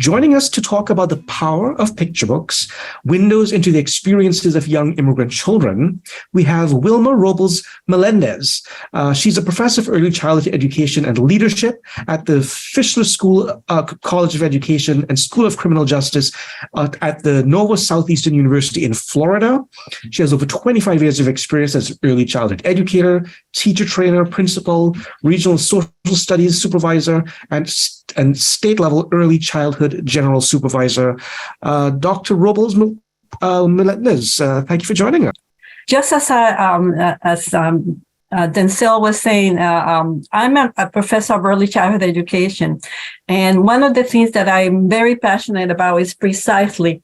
Joining us to talk about the power of picture books, windows into the experiences of young immigrant children, we have Wilma Robles Melendez. She's a professor of early childhood education and leadership at the Fischler School, College of Education and School of Criminal Justice at the Southeastern University in Florida. She has over 25 years of experience as an early childhood educator, teacher trainer, principal, regional social studies supervisor, and state-level early childhood general supervisor. Dr. Robles Melendez, thank you for joining us. Just as Denzel was saying, I'm a professor of early childhood education. And one of the things that I'm very passionate about is precisely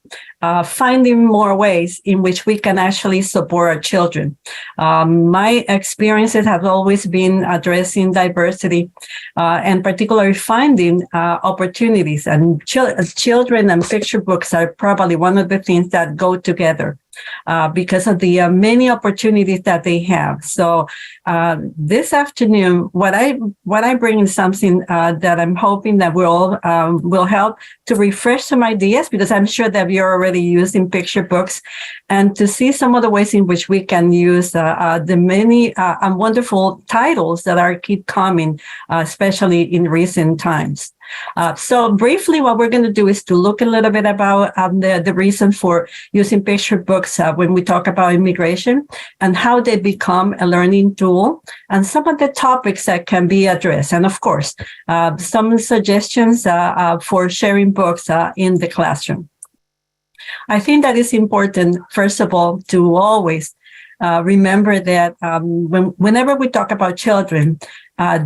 finding more ways in which we can actually support our children. My experiences have always been addressing diversity and particularly finding opportunities. And children and picture books are probably one of the things that go together. Because of the many opportunities that they have. So this afternoon, what I bring is something that I'm hoping that will help to refresh some ideas, because I'm sure that you're already using picture books, and to see some of the ways in which we can use the many and wonderful titles that keep coming, especially in recent times. So briefly, what we're going to do is to look a little bit about the reason for using picture books when we talk about immigration and how they become a learning tool, and some of the topics that can be addressed. And of course, some suggestions for sharing books in the classroom. I think that it's important, first of all, to always remember that whenever we talk about children,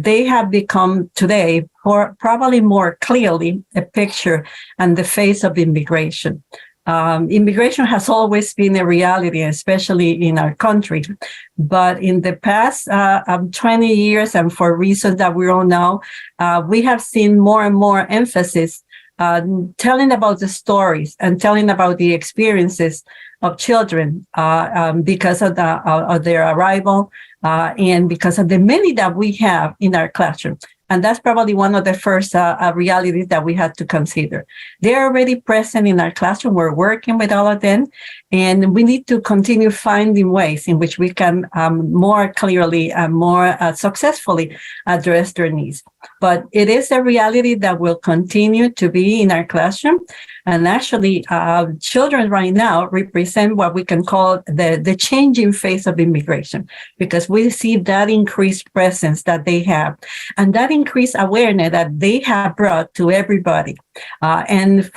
they have become today probably more clearly a picture and the face of immigration. Immigration has always been a reality, especially in our country. But in the past 20 years, and for reasons that we all know, we have seen more and more emphasis telling about the stories and telling about the experiences of children because of their arrival and because of the many that we have in our classroom. And that's probably one of the first realities that we had to consider. They're already present in our classroom. We're working with all of them. And we need to continue finding ways in which we can more clearly and more successfully address their needs. But it is a reality that will continue to be in our classroom. And actually, children right now represent what we can call the changing face of immigration, because we see that increased presence that they have and that increased awareness that they have brought to everybody. And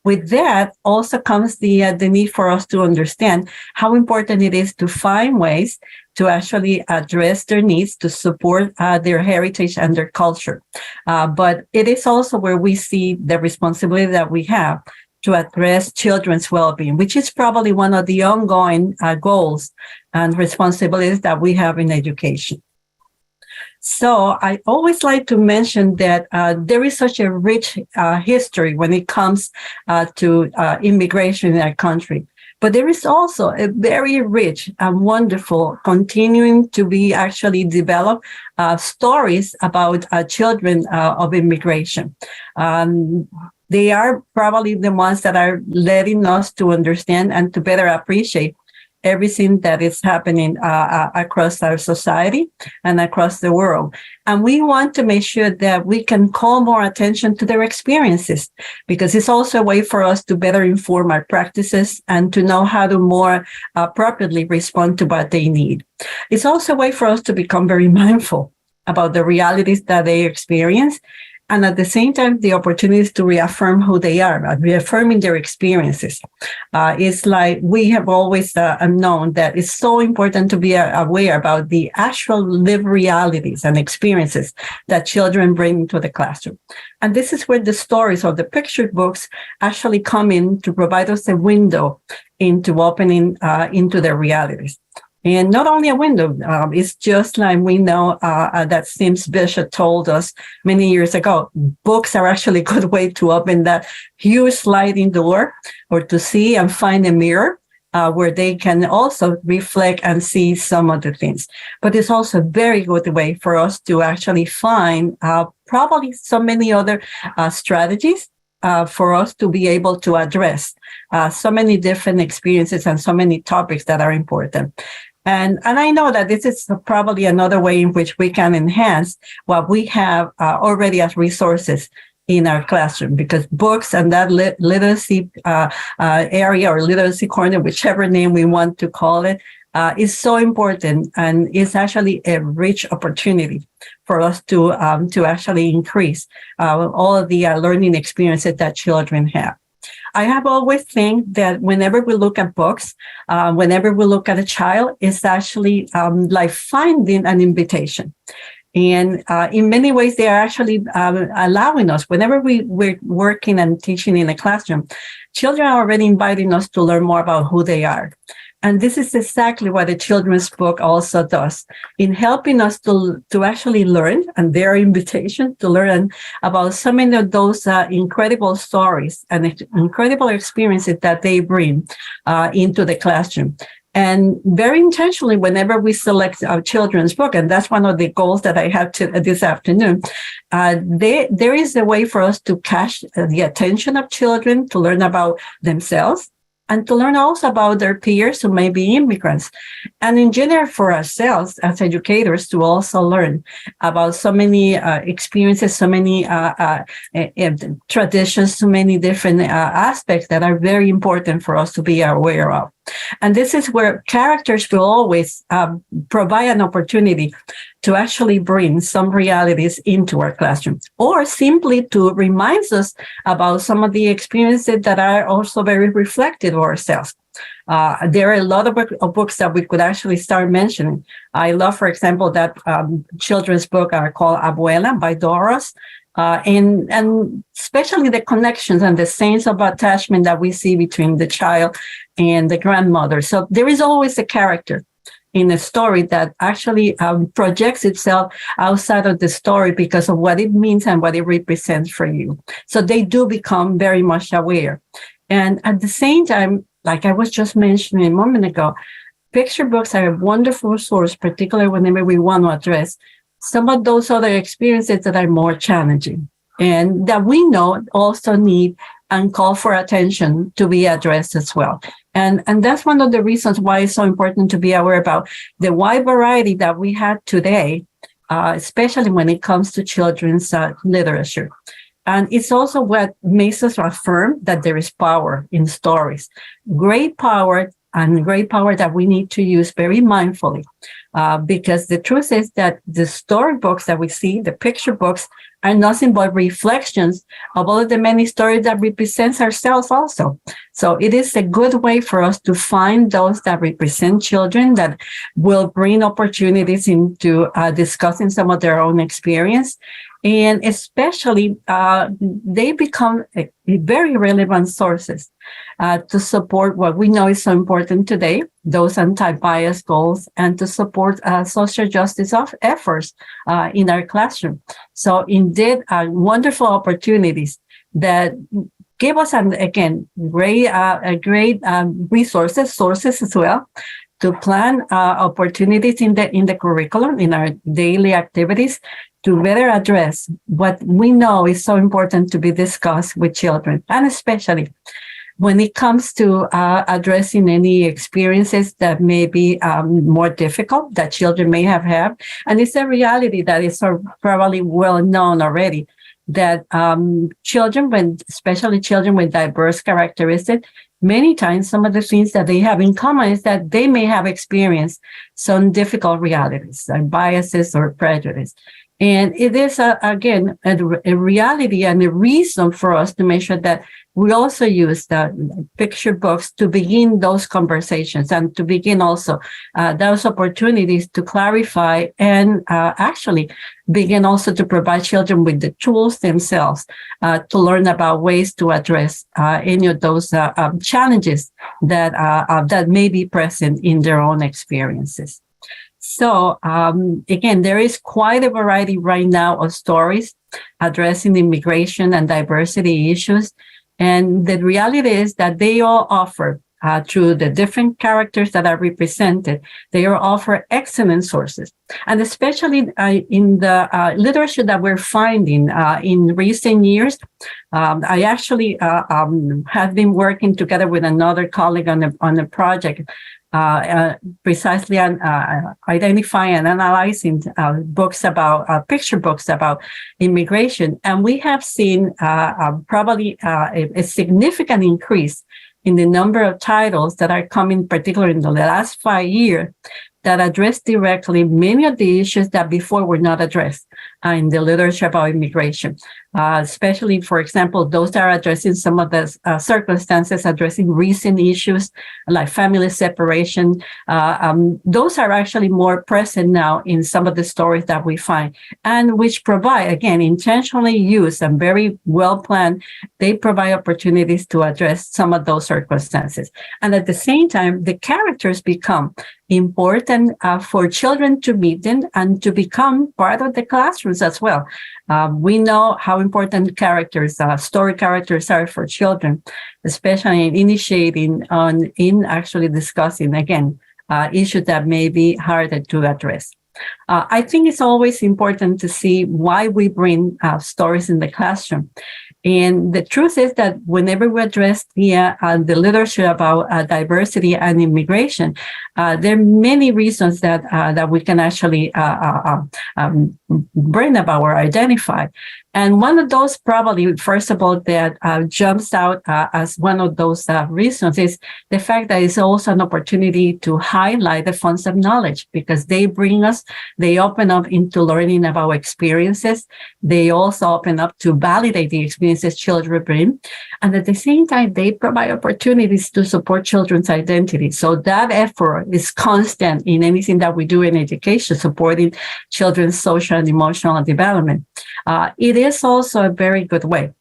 with that also comes the need for us to understand how important it is to find ways to actually address their needs, to support their heritage and their culture. But it is also where we see the responsibility that we have to address children's well-being, which is probably one of the ongoing goals and responsibilities that we have in education. So I always like to mention that there is such a rich history when it comes to immigration in our country. But there is also a very rich and wonderful continuing to be actually developed stories about children of immigration. They are probably the ones that are letting us to understand and to better appreciate everything that is happening across our society and across the world. And we want to make sure that we can call more attention to their experiences, because it's also a way for us to better inform our practices and to know how to more appropriately respond to what they need. It's also a way for us to become very mindful about the realities that they experience, and at the same time, the opportunities to reaffirm who they are, reaffirming their experiences. It's like we have always known that it's so important to be aware about the actual lived realities and experiences that children bring to the classroom. And this is where the stories of the picture books actually come in to provide us a window into opening into their realities. And not only a window, it's just like we know that Sims Bishop told us many years ago, books are actually a good way to open that huge sliding door, or to see and find a mirror where they can also reflect and see some of the things. But it's also a very good way for us to actually find probably so many other strategies for us to be able to address so many different experiences and so many topics that are important. And I know that this is probably another way in which we can enhance what we have already as resources in our classroom, because books and that literacy area or literacy corner, whichever name we want to call it, is so important, and it's actually a rich opportunity for us to actually increase all of the learning experiences that children have. I have always think that whenever we look at books, whenever we look at a child, it's actually like finding an invitation. And in many ways, they are actually allowing us, whenever we're working and teaching in a classroom, children are already inviting us to learn more about who they are. And this is exactly what the children's book also does in helping us to actually learn, and their invitation to learn about so many of those incredible stories and incredible experiences that they bring into the classroom. And very intentionally, whenever we select our children's book, and that's one of the goals that I have this afternoon, there is a way for us to catch the attention of children, to learn about themselves, and to learn also about their peers who may be immigrants. And in general, for ourselves as educators, to also learn about so many experiences, so many traditions, so many different aspects that are very important for us to be aware of. And this is where characters will always provide an opportunity to actually bring some realities into our classroom, or simply to remind us about some of the experiences that are also very reflective of ourselves. There are a lot of books that we could actually start mentioning. I love, for example, that children's book called Abuela by Doris. And especially the connections and the sense of attachment that we see between the child and the grandmother. So there is always a character in a story that actually projects itself outside of the story because of what it means and what it represents for you. So they do become very much aware. And at the same time, like I was just mentioning a moment ago, picture books are a wonderful source, particularly whenever we want to address some of those other experiences that are more challenging and that we know also need and call for attention to be addressed as well. And that's one of the reasons why it's so important to be aware about the wide variety that we have today, especially when it comes to children's literature. And it's also what makes us affirm that there is power in stories, great power, and great power that we need to use very mindfully. Because the truth is that the storybooks that we see, the picture books, are nothing but reflections of all of the many stories that represents ourselves also. So it is a good way for us to find those that represent children, that will bring opportunities into discussing some of their own experience. And especially, they become very relevant sources to support what we know is so important today, those anti-bias goals, and to support social justice efforts in our classroom. So indeed, wonderful opportunities that give us, again, great sources as well, to plan opportunities in the curriculum, in our daily activities, to better address what we know is so important to be discussed with children, and especially when it comes to addressing any experiences that may be more difficult that children may have had. And it's a reality that is probably well known already, that children, especially children with diverse characteristics, many times some of the things that they have in common is that they may have experienced some difficult realities, like biases or prejudice. And it is, again, a reality and a reason for us to make sure that we also use the picture books to begin those conversations and to begin also those opportunities to clarify and actually begin also to provide children with the tools themselves to learn about ways to address any of those challenges that may be present in their own experiences. So, again, there is quite a variety right now of stories addressing immigration and diversity issues. And the reality is that they all offer through the different characters that are represented, they offer excellent sources. And especially in the literature that we're finding in recent years, I actually have been working together with another colleague on a project precisely on identifying and analyzing books about picture books about immigration, and we have seen probably a significant increase in the number of titles that are coming, particularly in the last 5 years, that address directly many of the issues that before were not addressed in the literature about immigration. Especially, for example, those that are addressing some of the circumstances, addressing recent issues like family separation. Those are actually more present now in some of the stories that we find, and which provide, again, intentionally used and very well planned. They provide opportunities to address some of those circumstances. And at the same time, the characters become important for children to meet them and to become part of the classrooms as well. We know how important characters, story characters are for children, especially in initiating in actually discussing, again, issues that may be harder to address. I think it's always important to see why we bring stories in the classroom. And the truth is that whenever we address the literature about diversity and immigration, there are many reasons that we can actually bring about or identify. And one of those probably, first of all, that jumps out as one of those reasons is the fact that it's also an opportunity to highlight the fonts of knowledge, because they open up into learning about experiences. They also open up to validate the experiences children bring. And at the same time, they provide opportunities to support children's identity. So that effort is constant in anything that we do in education, supporting children's social and emotional development. It is also a very good way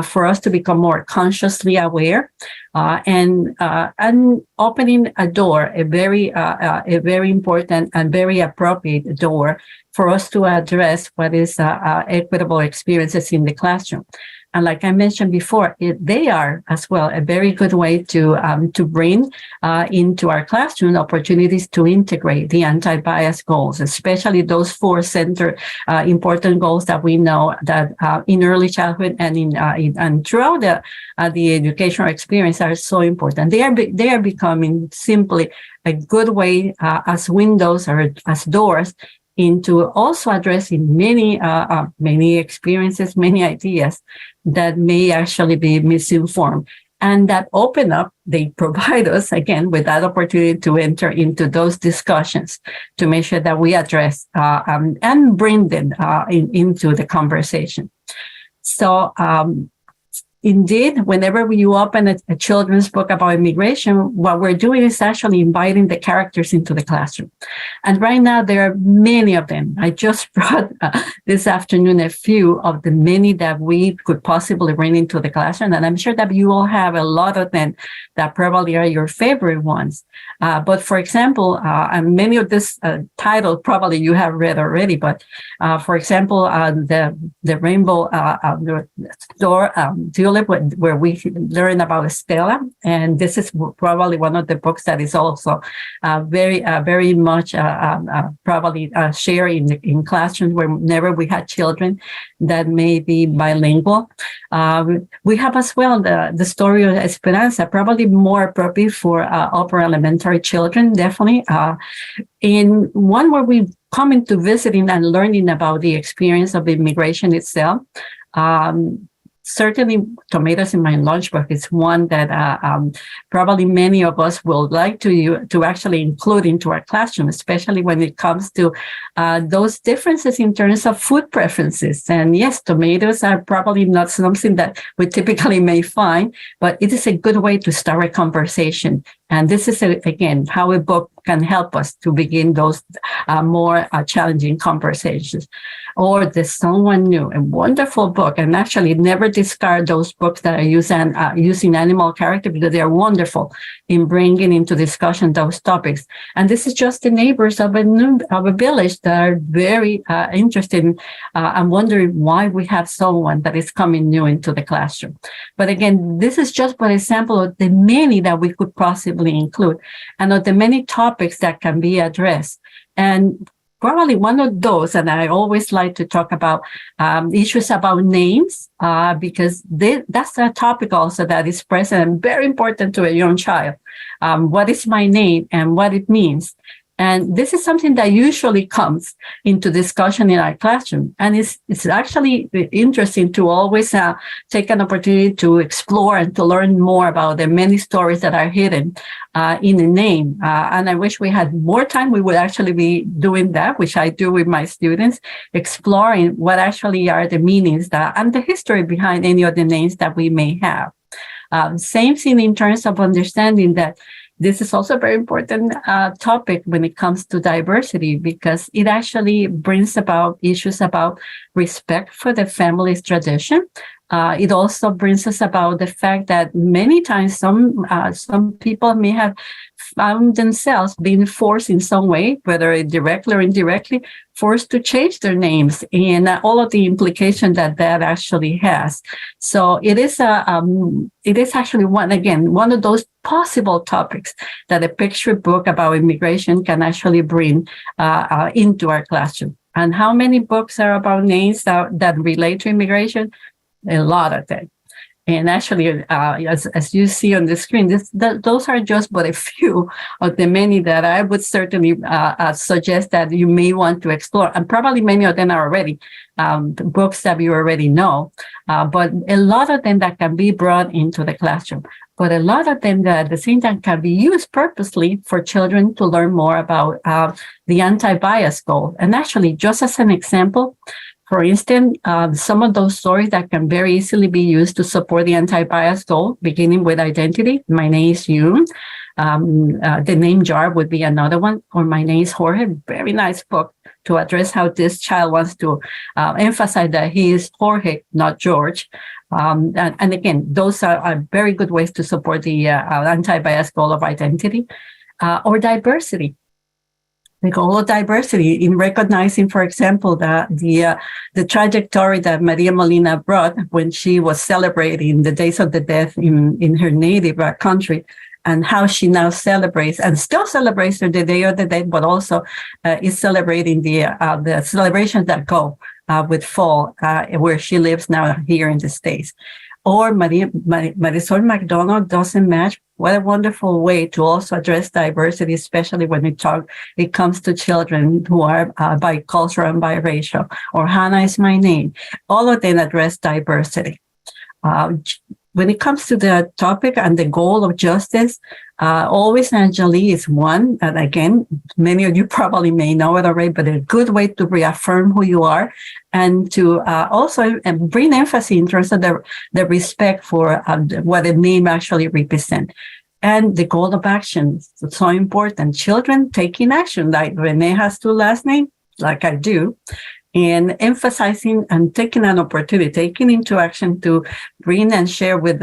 for us to become more consciously aware and opening a door, a very important and very appropriate door for us to address what is equitable experiences in the classroom. And like I mentioned before, they are as well a very good way to bring into our classroom opportunities to integrate the anti-bias goals, especially those 4 important goals that we know that in early childhood and throughout the educational experience are so important. They are becoming simply a good way as windows or as doors into also addressing many experiences, many ideas that may actually be misinformed, and that open up, they provide us again with that opportunity to enter into those discussions to make sure that we address and bring them into the conversation. So indeed, whenever you open a children's book about immigration, what we're doing is actually inviting the characters into the classroom. And right now, there are many of them. I just brought this afternoon a few of the many that we could possibly bring into the classroom. And I'm sure that you all have a lot of them that probably are your favorite ones. But for example, and many of this titles probably you have read already, but for example, the Rainbow Door, where we learn about Stella, and this is probably one of the books that is also very much probably shared in classrooms whenever we had children that may be bilingual. We have as well the story of Esperanza, probably more appropriate for upper elementary children, definitely. In one where we come into visiting and learning about the experience of immigration itself. Certainly, Tomatoes in My Lunchbox is one that probably many of us would like to actually include into our classroom, especially when it comes to those differences in terms of food preferences. And yes, tomatoes are probably not something that we typically may find, but it is a good way to start a conversation And this is, again, how a book can help us to begin those more challenging conversations. Or The Someone New, a wonderful book. And actually never discard those books that are using animal character, because they are wonderful in bringing into discussion those topics. And this is just the neighbors of a village that are very interested in and wondering why we have someone that is coming new into the classroom. But again, this is just one example of the many that we could possibly include, and of the many topics that can be addressed. And probably one of those, and I always like to talk about issues about names, because that's a topic also that is present and very important to a young child. What is my name and what it means? And this is something that usually comes into discussion in our classroom. And it's actually interesting to always take an opportunity to explore and to learn more about the many stories that are hidden in a name. And I wish we had more time. We would actually be doing that, which I do with my students, exploring what actually are the meanings and the history behind any of the names that we may have. Same thing in terms of understanding that this is also a very important topic when it comes to diversity, because it actually brings about issues about respect for the family's tradition. It also brings us about the fact that many times some people may have found themselves being forced in some way, whether directly or indirectly, forced to change their names, and all of the implication that actually has. So it is actually one of those possible topics that a picture book about immigration can actually bring into our classroom. And how many books are about names that relate to immigration? A lot of them. And actually, as you see on the screen, those are just but a few of the many that I would certainly suggest that you may want to explore. And probably many of them are already books that you already know, but a lot of them that can be brought into the classroom. But a lot of them that at the same time can be used purposely for children to learn more about the anti-bias goal. And actually, just as an example, for instance, some of those stories that can very easily be used to support the anti-bias goal, beginning with identity. My name is Yoon. The name jar would be another one, or my name is Jorge. Very nice book to address how this child wants to emphasize that he is Jorge, not George. And again, those are very good ways to support the anti-bias goal of identity, or diversity. The goal of diversity in recognizing, for example, the trajectory that Maria Molina brought when she was celebrating the Days of the Dead in her native country, and how she now celebrates and still celebrates the Day of the Dead, but also is celebrating the celebrations that go with fall, where she lives now here in the States. Or Marisol McDonald doesn't match. What a wonderful way to also address diversity, especially when it comes to children who are bicultural and biracial. Or Hannah is my name. All of them address diversity. When it comes to the topic and the goal of justice, Always Angeli is one. And again, many of you probably may know it already, but a good way to reaffirm who you are and to also bring emphasis in terms of the respect for what a name actually represents. And the goal of action is so important. Children taking action, like Renee has two last names, like I do, and emphasizing and taking an opportunity, taking into action to bring and share with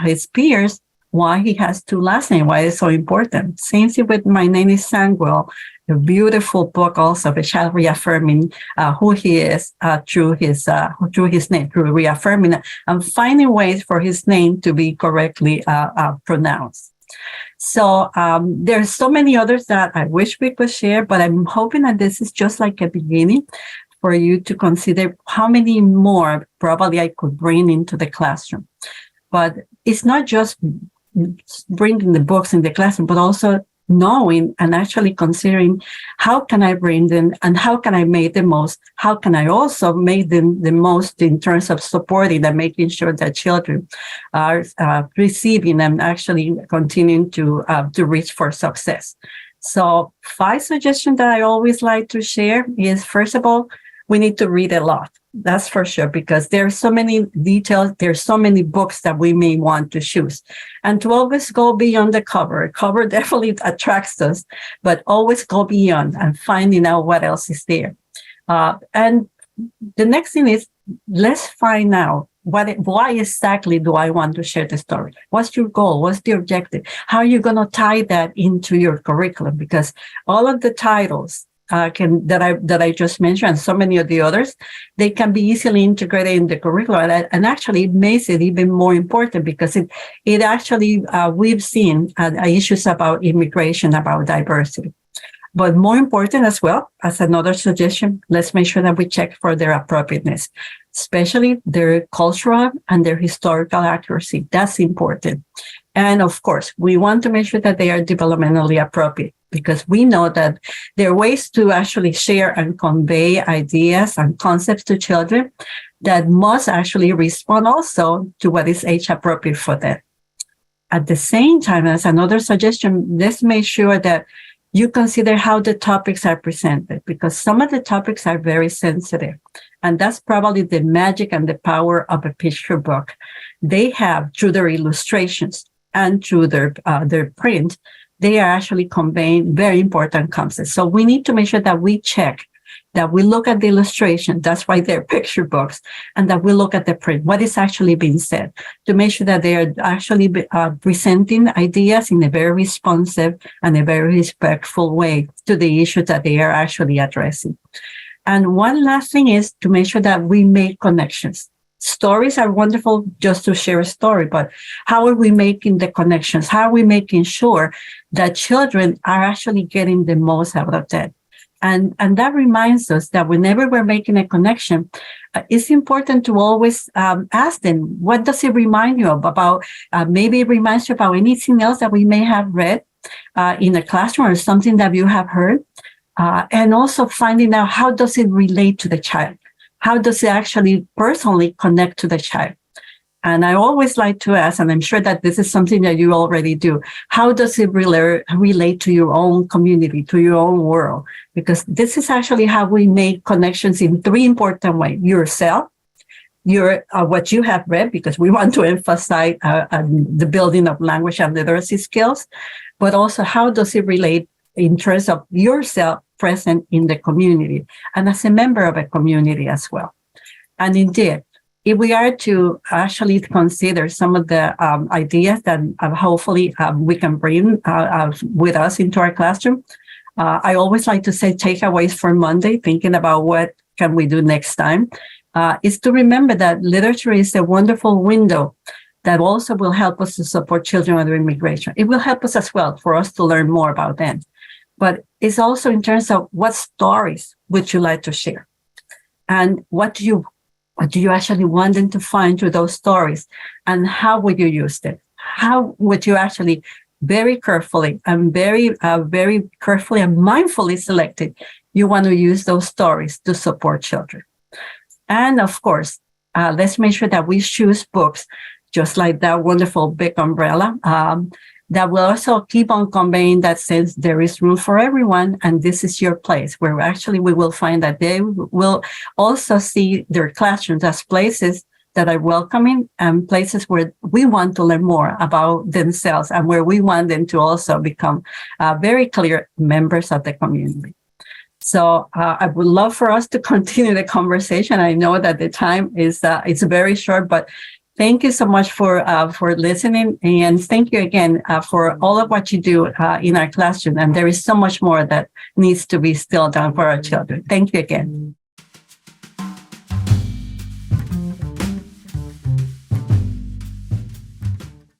his peers why he has two last names, why it's so important. Same thing with My Name is Samuel, a beautiful book also of a child reaffirming who he is through his name, through reaffirming and finding ways for his name to be correctly pronounced. So there's so many others that I wish we could share, but I'm hoping that this is just like a beginning for you to consider how many more probably I could bring into the classroom. But it's not just bringing the books in the classroom, but also knowing and actually considering how can I bring them and how can I make the most? How can I also make them the most in terms of supporting and making sure that children are receiving and actually continuing to reach for success? So 5 suggestions that I always like to share is, first of all, we need to read a lot. That's for sure, because there are so many details. There's so many books that we may want to choose, and to always go beyond the cover. Cover definitely attracts us, but always go beyond and finding out what else is there. And the next thing is, let's find out why exactly do I want to share the story? What's your goal? What's the objective? How are you going to tie that into your curriculum? Because all of the titles that I just mentioned, and so many of the others, they can be easily integrated in the curriculum, and actually it makes it even more important, because it actually we've seen issues about immigration, about diversity. But more important as well, as another suggestion, let's make sure that we check for their appropriateness, especially their cultural and their historical accuracy. That's important. And of course, we want to make sure that they are developmentally appropriate, because we know that there are ways to actually share and convey ideas and concepts to children that must actually respond also to what is age appropriate for them. At the same time, as another suggestion, let's make sure that you consider how the topics are presented, because some of the topics are very sensitive. And that's probably the magic and the power of a picture book. They have, through their illustrations and through their print, they are actually conveying very important concepts. So we need to make sure that we check, that we look at the illustration. That's why they're picture books, and that we look at the print, what is actually being said, to make sure that they are actually presenting ideas in a very responsive and a very respectful way to the issues that they are actually addressing. And one last thing is to make sure that we make connections. Stories are wonderful just to share a story, but how are we making the connections? How are we making sure that children are actually getting the most out of that? And that reminds us that whenever we're making a connection, it's important to always ask them, what does it remind you of? About maybe it reminds you about anything else that we may have read in a classroom, or something that you have heard. And also finding out, how does it relate to the child? How does it actually personally connect to the child? And I always like to ask, and I'm sure that this is something that you already do, how does it relate to your own community, to your own world? Because this is actually how we make connections in three important ways: yourself, your what you have read, because we want to emphasize the building of language and literacy skills, but also how does it relate in terms of yourself present in the community and as a member of a community as well. And indeed, if we are to actually consider some of the ideas that hopefully we can bring with us into our classroom, I always like to say takeaways for Monday, thinking about what can we do next time, is to remember that literature is a wonderful window that also will help us to support children under immigration. It will help us as well for us to learn more about them. But it's also in terms of what stories would you like to share, and what do you actually want them to find through those stories, and how would you use them? How would you actually very carefully and very carefully and mindfully selected, you want to use those stories to support children? And of course, let's make sure that we choose books just like that wonderful big umbrella, that will also keep on conveying that sense there is room for everyone, and this is your place, where actually we will find that they will also see their classrooms as places that are welcoming and places where we want to learn more about themselves, and where we want them to also become very clear members of the community. So I would love for us to continue the conversation. I know that the time is it's very short, but thank you so much for listening, and thank you again for all of what you do in our classroom. And there is so much more that needs to be still done for our children. Thank you again.